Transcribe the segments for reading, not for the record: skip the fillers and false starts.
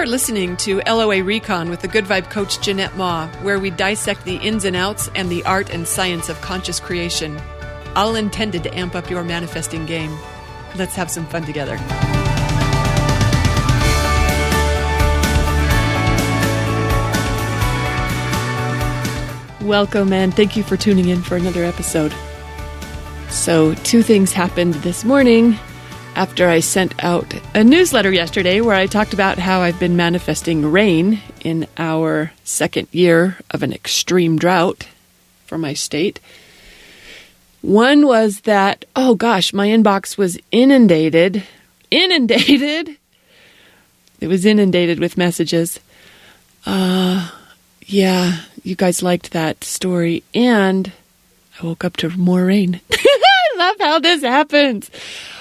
are listening to LOA Recon with the Good Vibe Coach Jeanette Ma, where we dissect the ins and outs and the art and science of conscious creation, all intended to amp up your manifesting game. Let's have some fun together. Welcome, and thank you for tuning in for another episode. So, two things happened this morning after I sent out a newsletter yesterday where I talked about how I've been manifesting rain in our second year of an extreme drought for my state. One was that, oh gosh, my inbox was inundated. It was inundated with messages. Yeah, you guys liked that story. And I woke up to more rain. I love how this happens.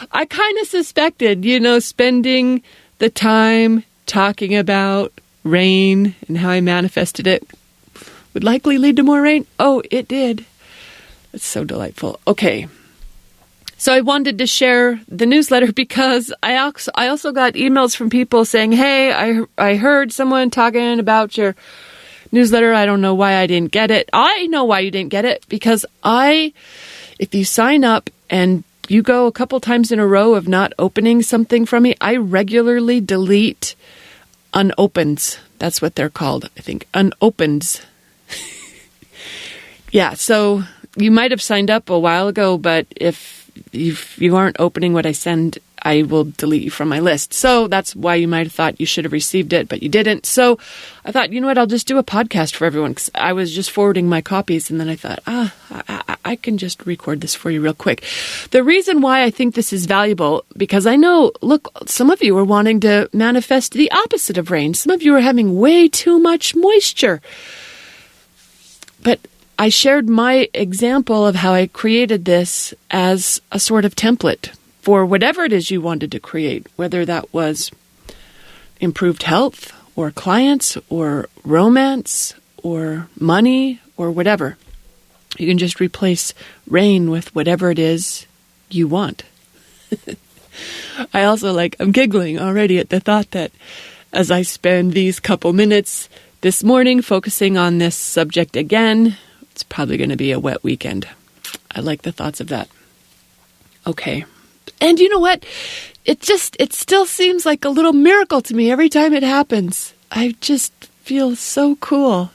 I kind of suspected, spending the time talking about rain and how I manifested it would likely lead to more rain. Oh, it did. It's so delightful. Okay. So I wanted to share the newsletter because I also got emails from people saying, hey, I heard someone talking about your newsletter. I don't know why I didn't get it. I know why you didn't get it because if you sign up and you go a couple times in a row of not opening something from me, I regularly delete unopens. That's what they're called, I think. Unopens. Yeah, so you might have signed up a while ago, but if you aren't opening what I send, I will delete you from my list. So that's why you might have thought you should have received it, but you didn't. So I thought, you know what, I'll just do a podcast for everyone because I was just forwarding my copies. And then I thought, I can just record this for you real quick. The reason why I think this is valuable, because I know, look, some of you are wanting to manifest the opposite of rain. Some of you are having way too much moisture. But I shared my example of how I created this as a sort of template for whatever it is you wanted to create, whether that was improved health or clients or romance or money or whatever. You can just replace rain with whatever it is you want. I also I'm giggling already at the thought that as I spend these couple minutes this morning focusing on this subject again, it's probably going to be a wet weekend. I like the thoughts of that. Okay. And you know what? It still seems like a little miracle to me every time it happens. I just feel so cool.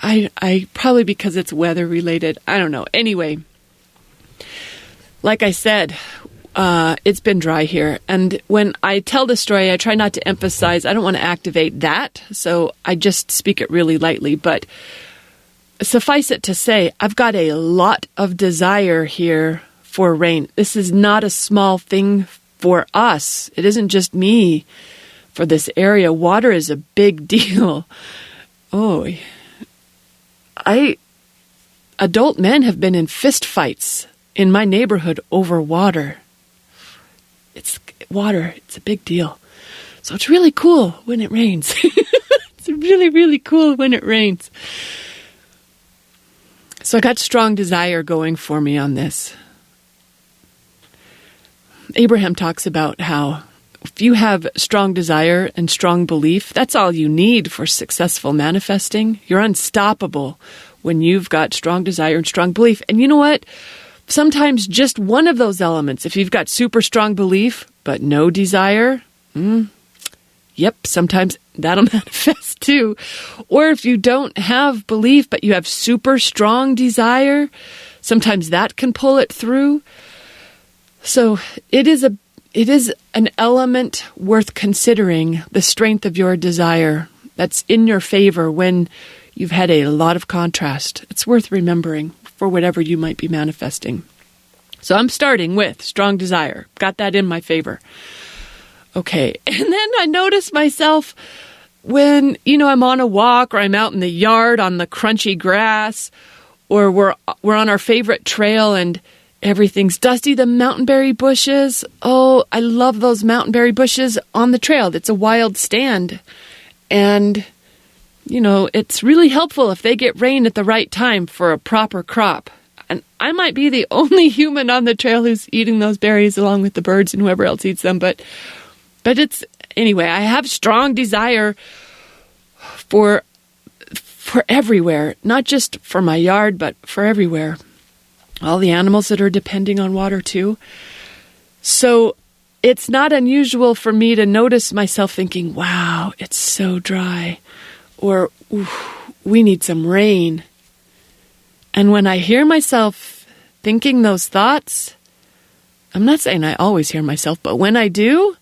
I probably because it's weather related. I don't know. Anyway, like I said, it's been dry here. And when I tell the story, I try not to emphasize. I don't want to activate that. So I just speak it really lightly. But suffice it to say, I've got a lot of desire here for rain. This is not a small thing for us. It isn't just me for this area. Water is a big deal. Oh, adult men have been in fist fights in my neighborhood over water. It's water. It's a big deal. So it's really cool when it rains. It's really, really cool when it rains. So I got strong desire going for me on this. Abraham talks about how if you have strong desire and strong belief, that's all you need for successful manifesting. You're unstoppable when you've got strong desire and strong belief. And you know what? Sometimes just one of those elements, if you've got super strong belief but no desire, sometimes that'll manifest too. Or if you don't have belief but you have super strong desire, sometimes that can pull it through. So it is an element worth considering, the strength of your desire that's in your favor when you've had a lot of contrast. It's worth remembering for whatever you might be manifesting. So I'm starting with strong desire. Got that in my favor. Okay. And then I notice myself when, I'm on a walk or I'm out in the yard on the crunchy grass or we're on our favorite trail and everything's dusty, the mountainberry bushes. Oh, I love those mountainberry bushes on the trail. It's a wild stand. And, it's really helpful if they get rain at the right time for a proper crop. And I might be the only human on the trail who's eating those berries along with the birds and whoever else eats them, but But anyway, I have strong desire for everywhere, not just for my yard, but for everywhere. All the animals that are depending on water too. So it's not unusual for me to notice myself thinking, wow, it's so dry, or we need some rain. And when I hear myself thinking those thoughts, I'm not saying I always hear myself, but when I do,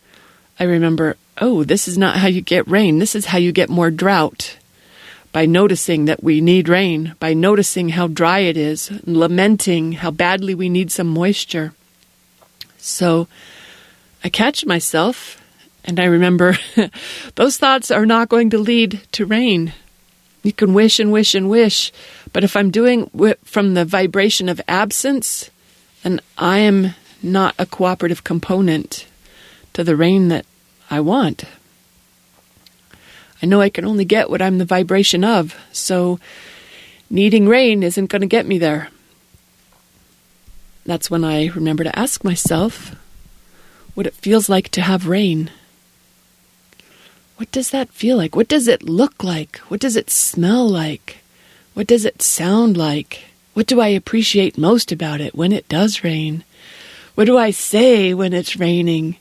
I remember, oh, this is not how you get rain. This is how you get more drought. By noticing that we need rain, by noticing how dry it is, lamenting how badly we need some moisture. So I catch myself, and I remember those thoughts are not going to lead to rain. You can wish and wish and wish, but if I'm doing from the vibration of absence, then I am not a cooperative component to the rain that I want. I know I can only get what I'm the vibration of, so needing rain isn't going to get me there. That's when I remember to ask myself what it feels like to have rain. What does that feel like? What does it look like? What does it smell like? What does it sound like? What do I appreciate most about it when it does rain? What do I say when it's raining?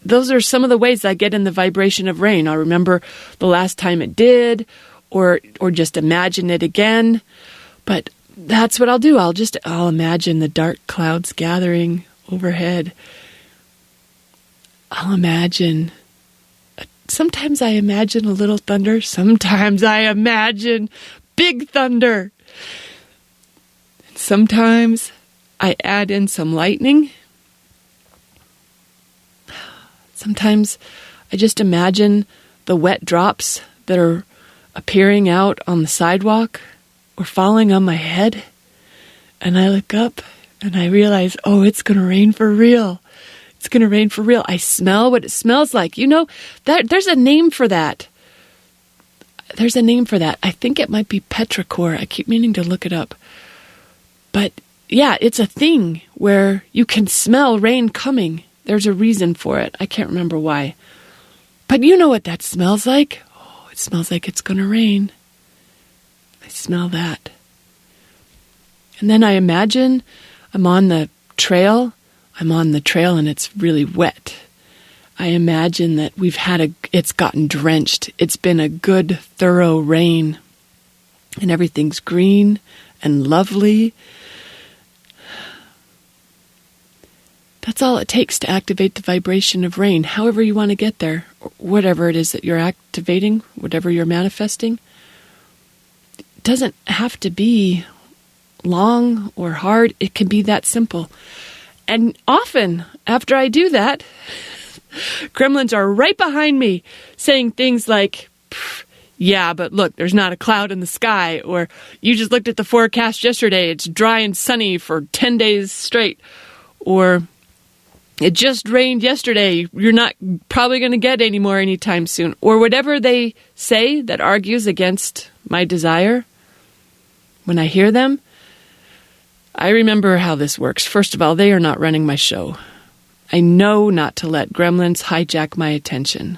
Those are some of the ways I get in the vibration of rain. I'll remember the last time it did, or just imagine it again. But that's what I'll do. I'll imagine the dark clouds gathering overhead. I'll imagine. Sometimes I imagine a little thunder. Sometimes I imagine big thunder. Sometimes I add in some lightning. Sometimes I just imagine the wet drops that are appearing out on the sidewalk or falling on my head. And I look up and I realize, oh, it's going to rain for real. It's going to rain for real. I smell what it smells like. You know, there's a name for that. There's a name for that. I think it might be petrichor. I keep meaning to look it up. But yeah, it's a thing where you can smell rain coming. There's a reason for it. I can't remember why. But you know what that smells like? Oh, it smells like it's going to rain. I smell that. And then I imagine I'm on the trail. I'm on the trail and it's really wet. I imagine that it's gotten drenched. It's been a good, thorough rain. And everything's green and lovely. That's all it takes to activate the vibration of rain, however you want to get there, whatever it is that you're activating, whatever you're manifesting. It doesn't have to be long or hard. It can be that simple. And often, after I do that, gremlins are right behind me saying things like, yeah, but look, there's not a cloud in the sky, or you just looked at the forecast yesterday, it's dry and sunny for 10 days straight, or it just rained yesterday. You're not probably going to get any more anytime soon. Or whatever they say that argues against my desire. When I hear them, I remember how this works. First of all, they are not running my show. I know not to let gremlins hijack my attention.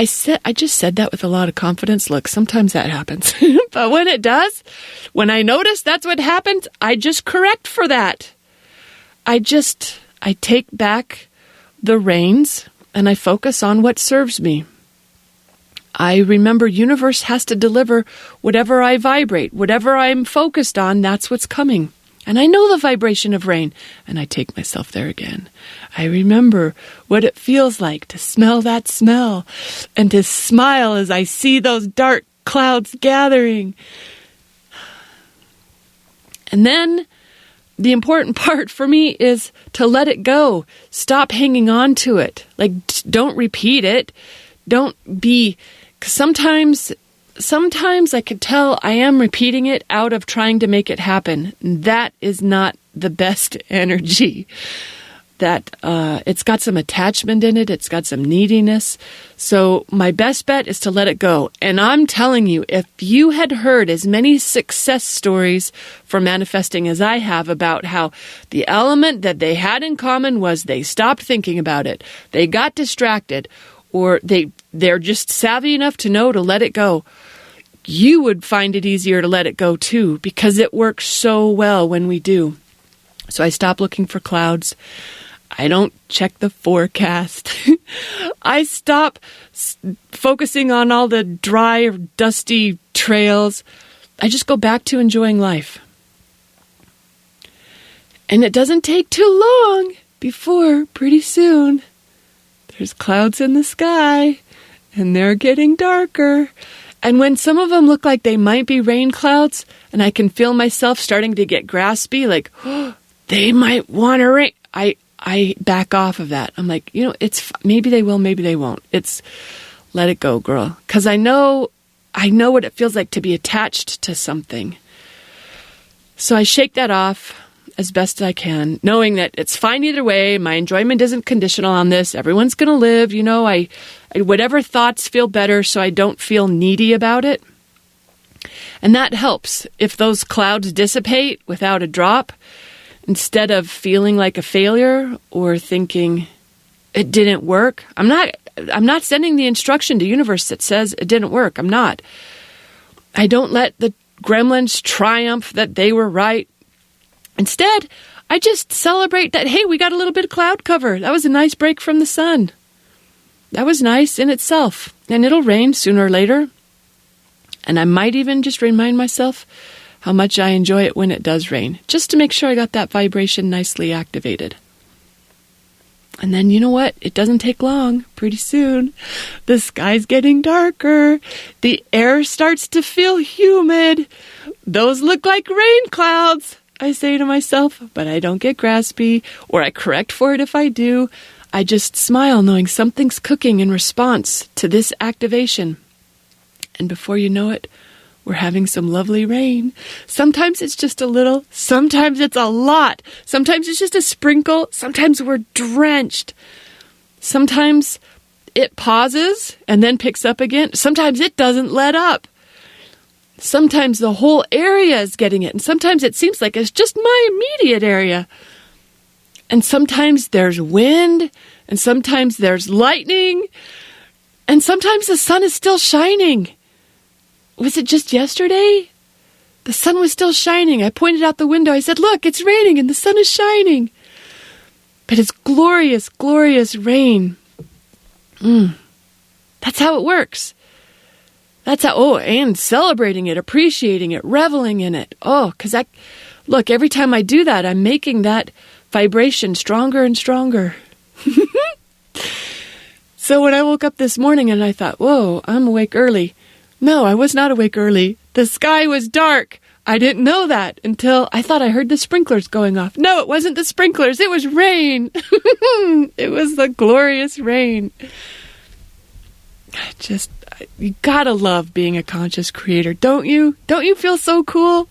I just said that with a lot of confidence. Look, sometimes that happens. But when it does, when I notice that's what happens, I just correct for that. I take back the reins and I focus on what serves me. I remember universe has to deliver whatever I vibrate, whatever I'm focused on, that's what's coming. And I know the vibration of rain, and I take myself there again. I remember what it feels like to smell that smell and to smile as I see those dark clouds gathering. And then the important part for me is to let it go. Stop hanging on to it. Like, don't repeat it. Don't be... 'Cause sometimes I could tell I am repeating it out of trying to make it happen. That is not the best energy. that it's got some attachment in it. It's got some neediness. So my best bet is to let it go. And I'm telling you, if you had heard as many success stories for manifesting as I have about how the element that they had in common was they stopped thinking about it, they got distracted, or they're just savvy enough to know to let it go, you would find it easier to let it go too, because it works so well when we do. So I stop looking for clouds. I don't check the forecast. I stop focusing on all the dry or dusty trails. I just go back to enjoying life. And it doesn't take too long before, pretty soon, there's clouds in the sky, and they're getting darker. And when some of them look like they might be rain clouds, and I can feel myself starting to get graspy, like, oh, they might want to rain, I back off of that. I'm like, it's maybe they will, maybe they won't. It's let it go, girl. Because I know what it feels like to be attached to something. So I shake that off as best I can, knowing that it's fine either way. My enjoyment isn't conditional on this. Everyone's going to live. I whatever thoughts feel better, so I don't feel needy about it. And that helps. If those clouds dissipate without a drop, instead of feeling like a failure or thinking it didn't work, I'm not sending the instruction to the universe that says it didn't work. I'm not. I don't let the gremlins triumph that they were right. Instead, I just celebrate that, hey, we got a little bit of cloud cover. That was a nice break from the sun. That was nice in itself. And it'll rain sooner or later. And I might even just remind myself how much I enjoy it when it does rain, just to make sure I got that vibration nicely activated. And then, you know what? It doesn't take long. Pretty soon, the sky's getting darker. The air starts to feel humid. Those look like rain clouds, I say to myself, but I don't get graspy, or I correct for it if I do. I just smile, knowing something's cooking in response to this activation. And before you know it, we're having some lovely rain. Sometimes it's just a little. Sometimes it's a lot. Sometimes it's just a sprinkle. Sometimes we're drenched. Sometimes it pauses and then picks up again. Sometimes it doesn't let up. Sometimes the whole area is getting it. And sometimes it seems like it's just my immediate area. And sometimes there's wind. And sometimes there's lightning. And sometimes the sun is still shining. Was it just yesterday? The sun was still shining. I pointed out the window. I said, look, it's raining and the sun is shining. But it's glorious, glorious rain. That's how it works. That's how, and celebrating it, appreciating it, reveling in it. Because look, every time I do that, I'm making that vibration stronger and stronger. So when I woke up this morning and I thought, whoa, I'm awake early. No, I was not awake early. The sky was dark. I didn't know that until I thought I heard the sprinklers going off. No, it wasn't the sprinklers. It was rain. It was the glorious rain. You gotta love being a conscious creator, don't you? Don't you feel so cool?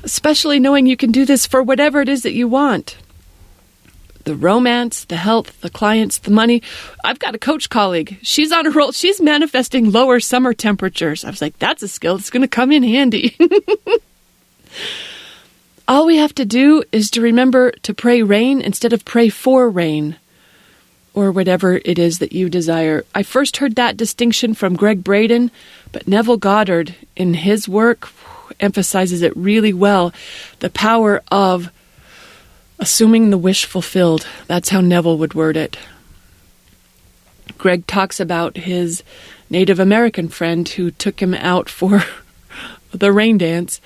Especially knowing you can do this for whatever it is that you want. The romance, the health, the clients, the money. I've got a coach colleague. She's on a roll. She's manifesting lower summer temperatures. I was like, that's a skill that's going to come in handy. All we have to do is to remember to pray rain instead of pray for rain, or whatever it is that you desire. I first heard that distinction from Greg Braden, but Neville Goddard in his work emphasizes it really well. The power of assuming the wish fulfilled. That's how Neville would word it. Greg talks about his Native American friend who took him out for the rain dance,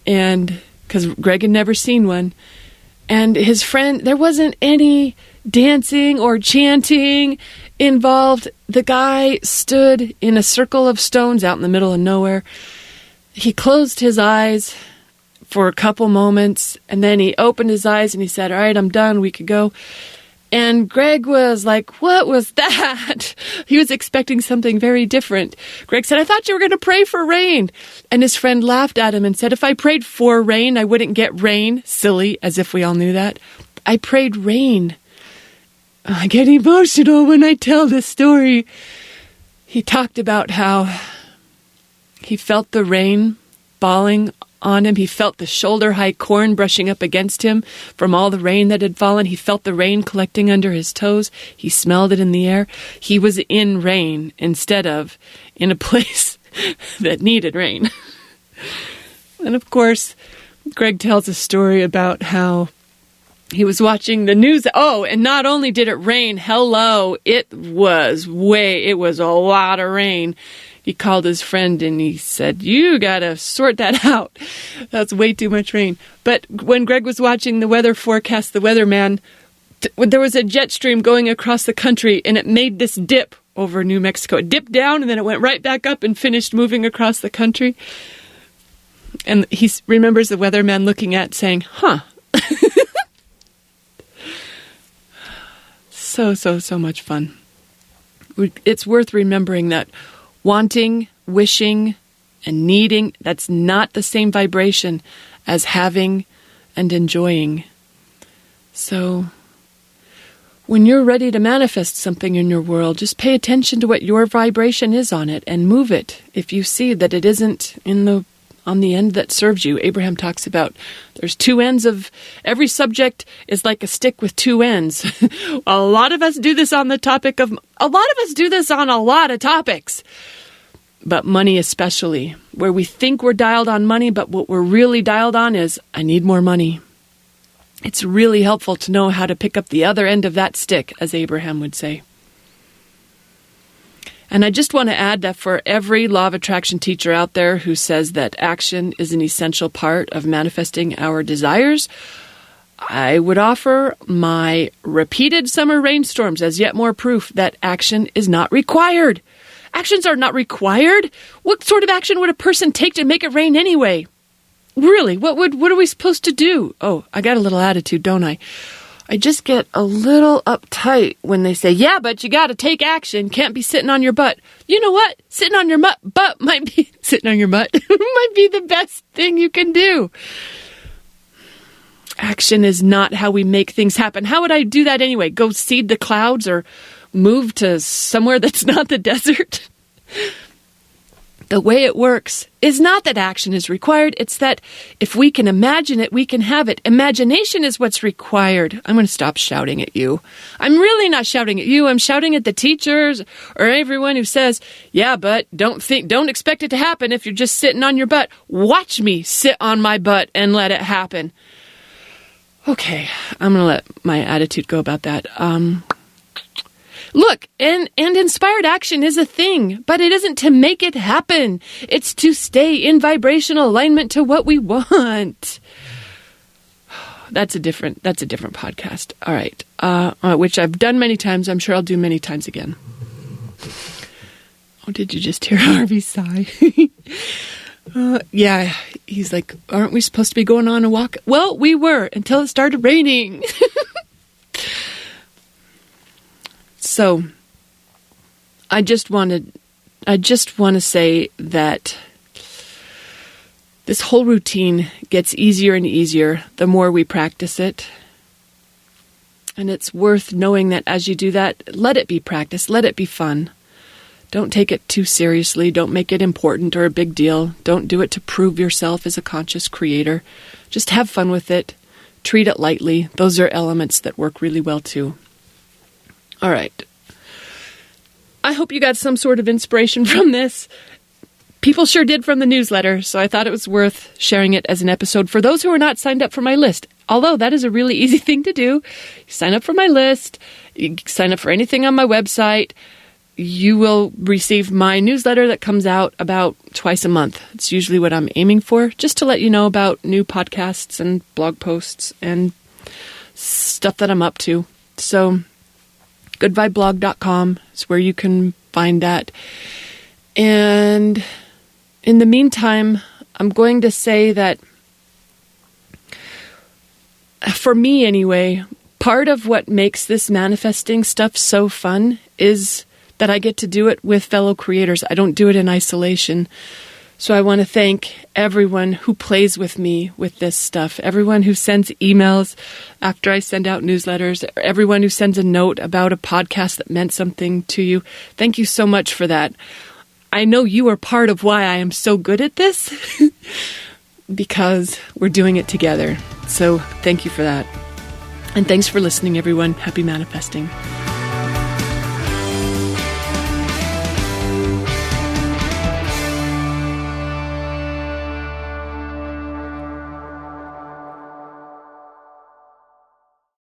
and because Greg had never seen one. And his friend, there wasn't any dancing or chanting involved. The guy stood in a circle of stones out in the middle of nowhere. He closed his eyes for a couple moments, and then he opened his eyes and he said, all right, I'm done, we could go. And Greg was like, what was that? He was expecting something very different. Greg said, I thought you were going to pray for rain. And his friend laughed at him and said, if I prayed for rain, I wouldn't get rain. Silly, as if we all knew that. I prayed rain. I get emotional when I tell this story. He talked about how he felt the rain falling on him. He felt the shoulder-high corn brushing up against him from all the rain that had fallen. He felt the rain collecting under his toes. He smelled it in the air. He was in rain instead of in a place that needed rain. And of course, Greg tells a story about how he was watching the news. Oh, and not only did it rain, it was a lot of rain. He called his friend and he said, you got to sort that out. That's way too much rain. But when Greg was watching the weather forecast, the weatherman, there was a jet stream going across the country and it made this dip over New Mexico. It dipped down and then it went right back up and finished moving across the country. And he remembers the weatherman looking at saying, huh. So much fun. It's worth remembering that wanting, wishing, and needing, that's not the same vibration as having and enjoying. So when you're ready to manifest something in your world, just pay attention to what your vibration is on it and move it if you see that it isn't on the end that serves you. Abraham talks about there's two ends of every subject is like a stick with two ends. A lot of us do this on a lot of topics. But money especially, where we think we're dialed on money, but what we're really dialed on is, I need more money. It's really helpful to know how to pick up the other end of that stick, as Abraham would say. And I just want to add that for every law of attraction teacher out there who says that action is an essential part of manifesting our desires, I would offer my repeated summer rainstorms as yet more proof that action is not required. Actions are not required. What sort of action would a person take to make it rain anyway? Really, what are we supposed to do? Oh, I got a little attitude, don't I? I just get a little uptight when they say, yeah, but you got to take action. Can't be sitting on your butt. You know what? Sitting on your butt might be might be the best thing you can do. Action is not how we make things happen. How would I do that anyway? Go seed the clouds or move to somewhere that's not the desert? The way it works is not that action is required. It's that if we can imagine it, we can have it. Imagination is what's required. I'm going to stop shouting at you. I'm really not shouting at you. I'm shouting at the teachers or everyone who says, yeah, but don't expect it to happen if you're just sitting on your butt. Watch me sit on my butt and let it happen. Okay, I'm going to let my attitude go about that. Look, and inspired action is a thing, but it isn't to make it happen. It's to stay in vibrational alignment to what we want. That's a different podcast. All right, which I've done many times. I'm sure I'll do many times again. Oh, did you just hear Harvey sigh? Yeah, he's like, aren't we supposed to be going on a walk? Well, we were until it started raining. So, I just want to say that this whole routine gets easier and easier the more we practice it. And it's worth knowing that as you do that, let it be practice, let it be fun. Don't take it too seriously. Don't make it important or a big deal. Don't do it to prove yourself as a conscious creator. Just have fun with it. Treat it lightly. Those are elements that work really well too. All right. I hope you got some sort of inspiration from this. People sure did from the newsletter, so I thought it was worth sharing it as an episode for those who are not signed up for my list. Although that is a really easy thing to do. You sign up for my list. You sign up for anything on my website. You will receive my newsletter that comes out about twice a month. It's usually what I'm aiming for, just to let you know about new podcasts and blog posts and stuff that I'm up to. So goodvibeblog.com is where you can find that. And in the meantime, I'm going to say that for me anyway, part of what makes this manifesting stuff so fun is that I get to do it with fellow creators. I don't do it in isolation. So I want to thank everyone who plays with me with this stuff, everyone who sends emails after I send out newsletters, everyone who sends a note about a podcast that meant something to you. Thank you so much for that. I know you are part of why I am so good at this because we're doing it together. So thank you for that. And thanks for listening, everyone. Happy manifesting.